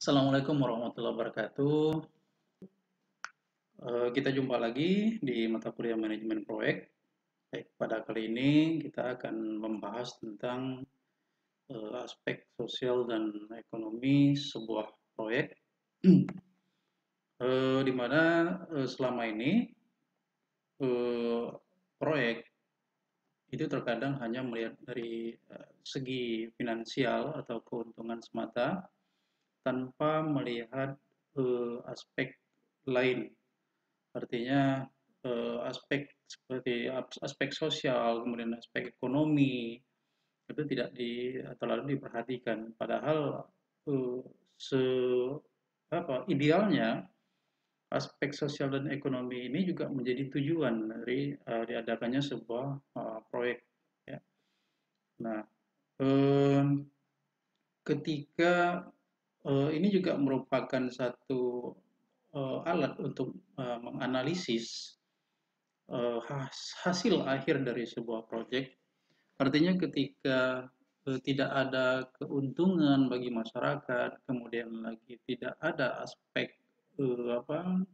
Assalamualaikum warahmatullahi wabarakatuh. Kita jumpa lagi di mata kuliah manajemen proyek. Baik, pada kali ini kita akan membahas tentang aspek sosial dan ekonomi sebuah proyek, di mana selama ini eh, proyek itu terkadang hanya melihat dari segi finansial atau keuntungan semata tanpa melihat aspek lain. Artinya aspek seperti aspek sosial, kemudian aspek ekonomi itu tidak terlalu diperhatikan. Padahal eh, se idealnya aspek sosial dan ekonomi ini juga menjadi tujuan dari diadakannya sebuah proyek. Ya. Nah, eh, ketika ini juga merupakan satu alat untuk menganalisis hasil akhir dari sebuah proyek. Artinya ketika tidak ada keuntungan bagi masyarakat, kemudian lagi tidak ada aspek apa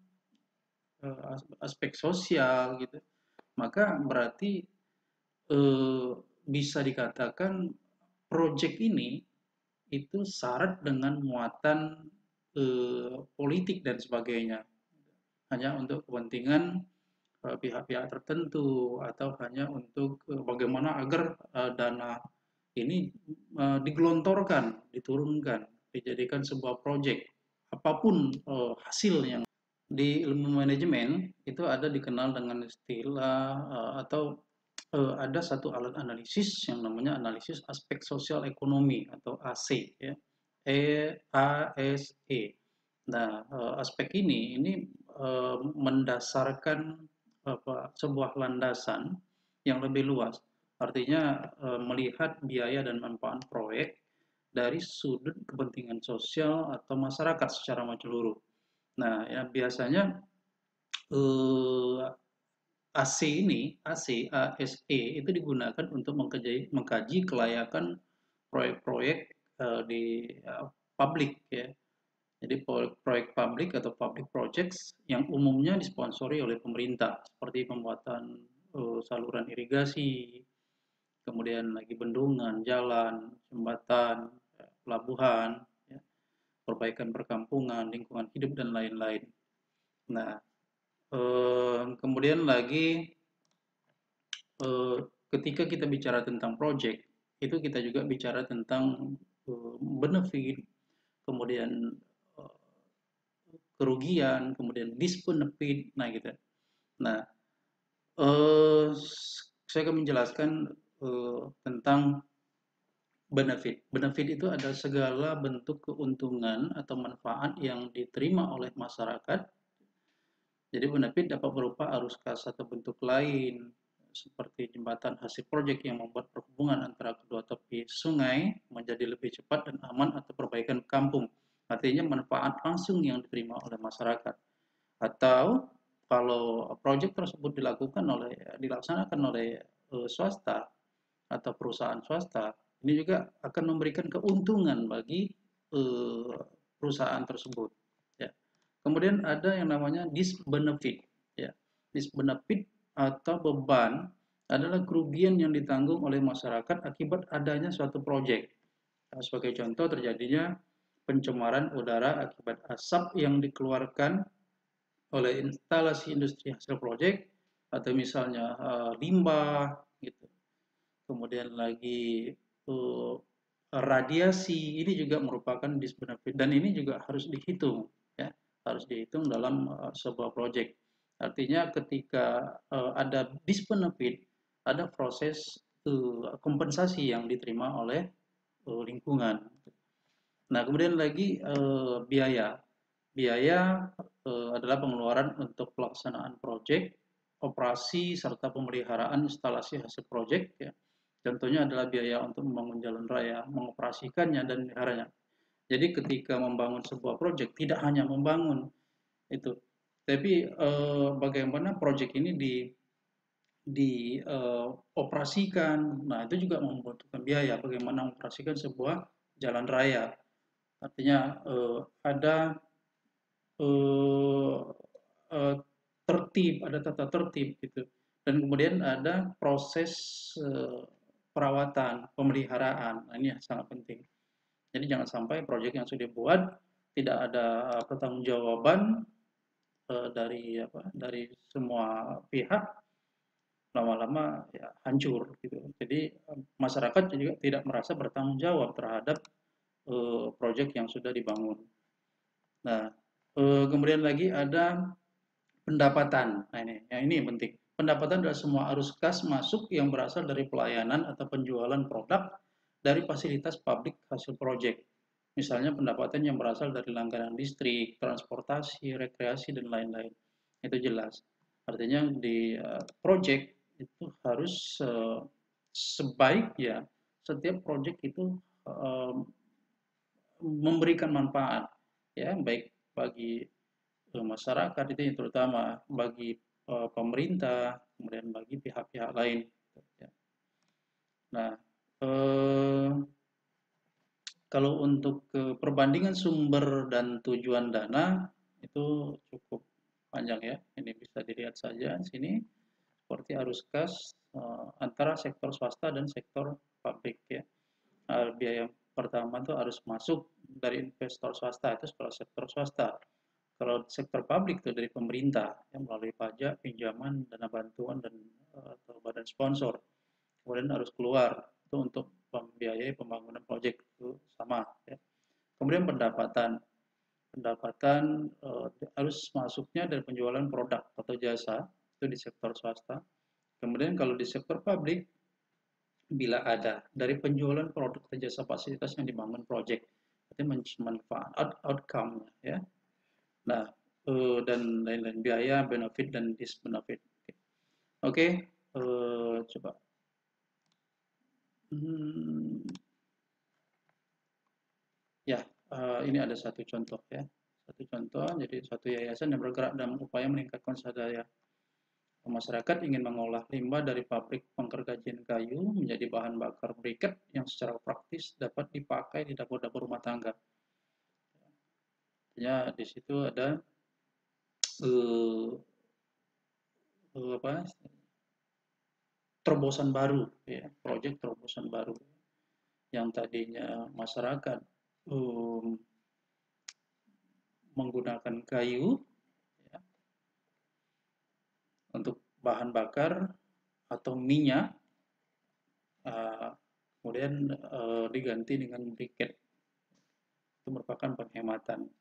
aspek sosial gitu, maka berarti eh, bisa dikatakan proyek ini itu syarat dengan muatan politik dan sebagainya, hanya untuk kepentingan pihak-pihak tertentu atau hanya untuk bagaimana agar dana ini digelontorkan, diturunkan, dijadikan sebuah proyek apapun hasilnya. Di ilmu manajemen itu ada dikenal dengan istilah atau ada satu alat analisis yang namanya analisis aspek sosial ekonomi atau AC, ya. ASE. Nah, aspek ini mendasarkan sebuah landasan yang lebih luas. Artinya melihat biaya dan manfaat proyek dari sudut kepentingan sosial atau masyarakat secara menyeluruh. Nah, ya biasanya AC, ASE itu digunakan untuk mengkaji kelayakan proyek-proyek di publik, ya. Jadi proyek publik atau public projects yang umumnya disponsori oleh pemerintah, seperti pembuatan saluran irigasi, kemudian lagi bendungan, jalan, jembatan, pelabuhan, ya, perbaikan perkampungan, lingkungan hidup dan lain-lain. Nah, kemudian lagi eh, ketika kita bicara tentang project, itu kita juga bicara tentang benefit, kemudian eh, kerugian, kemudian disbenefit, nah gitu. Nah, eh, saya akan menjelaskan tentang benefit. Benefit itu ada segala bentuk keuntungan atau manfaat yang diterima oleh masyarakat. Jadi benefit dapat berupa arus kas atau bentuk lain, seperti jembatan hasil proyek yang membuat perhubungan antara kedua tepi sungai menjadi lebih cepat dan aman atau perbaikan kampung. Artinya manfaat langsung yang diterima oleh masyarakat. Atau kalau proyek tersebut dilaksanakan oleh swasta atau perusahaan swasta, ini juga akan memberikan keuntungan bagi perusahaan tersebut. Ya. Kemudian ada yang namanya disbenefit. Ya. Disbenefit atau beban adalah kerugian yang ditanggung oleh masyarakat akibat adanya suatu proyek. Nah, sebagai contoh terjadinya pencemaran udara akibat asap yang dikeluarkan oleh instalasi industri hasil proyek atau misalnya limbah gitu. Kemudian lagi radiasi ini juga merupakan disbenefit dan ini juga harus dihitung, ya, harus dihitung dalam sebuah proyek. Artinya ketika ada disbenefit, ada proses kompensasi yang diterima oleh lingkungan. Nah, kemudian lagi biaya. Biaya adalah pengeluaran untuk pelaksanaan proyek, operasi serta pemeliharaan instalasi hasil proyek, ya. Contohnya adalah biaya untuk membangun jalan raya, mengoperasikannya dan meliharanya. Jadi ketika membangun sebuah proyek tidak hanya membangun itu, tapi bagaimana proyek ini dioperasikan. Nah, itu juga membutuhkan biaya. Bagaimana mengoperasikan sebuah jalan raya. Artinya ada eh, eh, tertib, ada tata tertib gitu. Dan kemudian ada proses perawatan, pemeliharaan. Nah, ini yang sangat penting. Jadi jangan sampai proyek yang sudah dibuat tidak ada pertanggungjawaban dari semua pihak, lama-lama ya hancur gitu. Jadi masyarakat juga tidak merasa bertanggung jawab terhadap proyek yang sudah dibangun. Nah, kemudian lagi ada pendapatan. Nah, ini yang penting. Pendapatan adalah semua arus kas masuk yang berasal dari pelayanan atau penjualan produk dari fasilitas publik hasil proyek. Misalnya pendapatan yang berasal dari langganan listrik, transportasi, rekreasi, dan lain-lain. Itu jelas. Artinya di proyek itu harus sebaiknya setiap proyek itu uh, memberikan manfaat, ya, baik bagi masyarakat itu yang terutama bagi pemerintah, kemudian bagi pihak-pihak lain. Ya. Nah, kalau untuk perbandingan sumber dan tujuan dana itu cukup panjang ya. Ini bisa dilihat saja di sini seperti arus kas antara sektor swasta dan sektor publik ya. Biaya pertama itu harus masuk dari investor swasta itu setelah sektor swasta. Kalau sektor publik itu dari pemerintah yang melalui pajak, pinjaman, dana bantuan dan atau badan sponsor. Kemudian harus keluar itu untuk membiayai pembangunan proyek itu sama ya. Kemudian pendapatan. Pendapatan harus masuknya dari penjualan produk atau jasa itu di sektor swasta. Kemudian kalau di sektor publik bila ada dari penjualan produk atau jasa fasilitas yang dibangun proyek itu manfaat outcome ya. Nah, dan lain-lain biaya, benefit dan disbenefit. Oke, coba. Hmm, ya, ini ada satu contoh ya. Satu contoh, jadi satu yayasan yang bergerak dalam upaya meningkatkan sadaya masyarakat ingin mengolah limbah dari pabrik penggergajian kayu menjadi bahan bakar briket yang secara praktis dapat dipakai di dapur-dapur rumah tangga. Artinya di situ ada uh, apa terobosan baru ya, proyek terobosan baru yang tadinya masyarakat um, menggunakan kayu ya, untuk bahan bakar atau minyak, kemudian diganti dengan briket. Itu merupakan penghematan.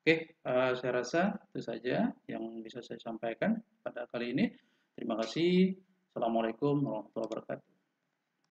Oke, saya rasa itu saja yang bisa saya sampaikan pada kali ini. Terima kasih. Assalamualaikum warahmatullahi wabarakatuh.